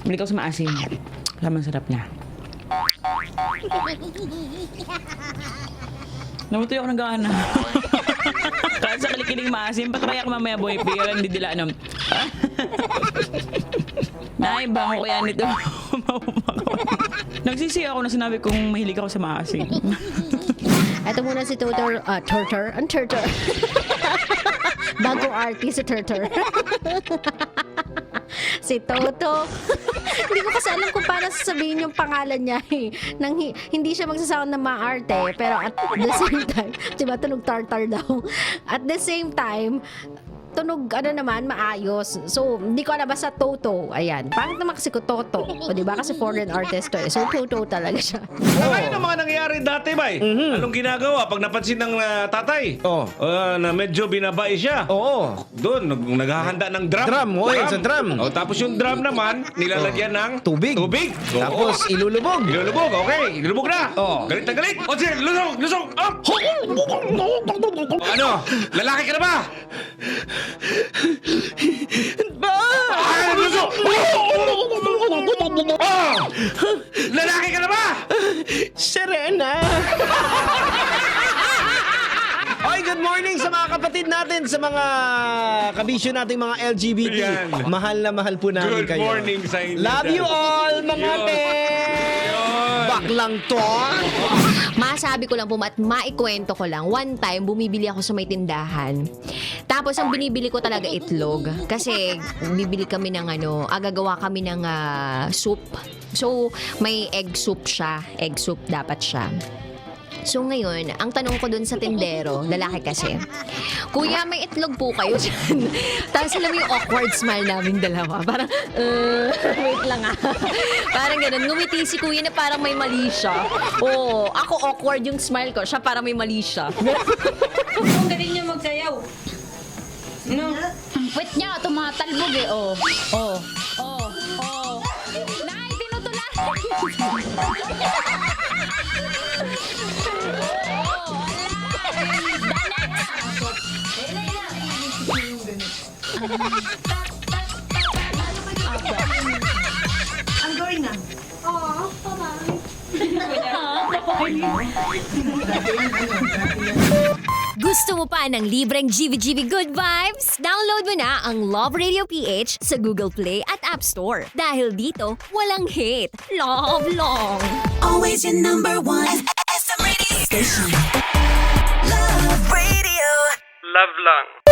Bili ko sa maasim. Lamang sarap niya. Namutoy ako ng gana. Kahit sa kalikiling maasim, patry ako mamaya boy. Bigyan hindi dila ano. Nay, bango ko yan nito. Nagsisi ako na sinabi kong mahilig ako sa maasim. Ito muna si Tutor. Turtor? Ang Turtor. Bagong artist si Turtor. Si Toto. Hindi ko kasi alam kung paano sasabihin yung pangalan niya. Hindi siya magsasound na maarte, pero at the same time, diba, tunog tartar daw. At the same time, tunog naman maayos. So hindi ko alam, basta Toto. Ayan, pangit naman kasi ko Toto, o diba, kasi foreign artist to eh. So Toto talaga siya. Kaya ng mga nangyayari dati, bay. Anong ginagawa pag napansin ng tatay? Na medyo binabae siya. Oo. Doon, naghahanda ng drum. Drum, sa drum. Tapos yung drum naman, nilalagyan ng Tubig. Tubig. Tapos ilulubog. Ilulubog, okay. Ilulubog na. Galit na galit. O sige, lusog, up. Ano? Lalaki ka na ba? Lusog! Lalaki ka na ba? Serena! Oy, good morning sa mga kapatid natin, sa mga kabisyo nating mga LGBT. Yan. Mahal na mahal po namin Good kayo. morning sa inyo. Love you all, mga Yun. te! Baklang to! Masabi ko lang po at maikwento ko lang. One time, bumibili ako sa may tindahan. Tapos, ang binibili ko talaga itlog. Kasi, bibili kami ng gagawa kami ng soup. So, may egg soup siya. Egg soup dapat siya. So ngayon, ang tanong ko dun sa tindero, lalaki kasi, Kuya, may itlog po kayo dyan. Tapos alam mo yung awkward smile namin dalawa. Parang, wait lang Parang ganun. Ngumiti si Kuya na parang may mali siya. Oo, ako awkward yung smile ko. Siya parang may mali siya. Ang galing niya magsayaw. No? Wait niya, tumatalbog eh. Oh. Nay, tinutulan! Ang going na. Gusto mo pa ng libreng GVGV Good Vibes? Download mo na ang Love Radio PH sa Google Play at App Store. Dahil dito, walang hate. Love long! Always your number one. SM radio station. Love Radio. Love lang.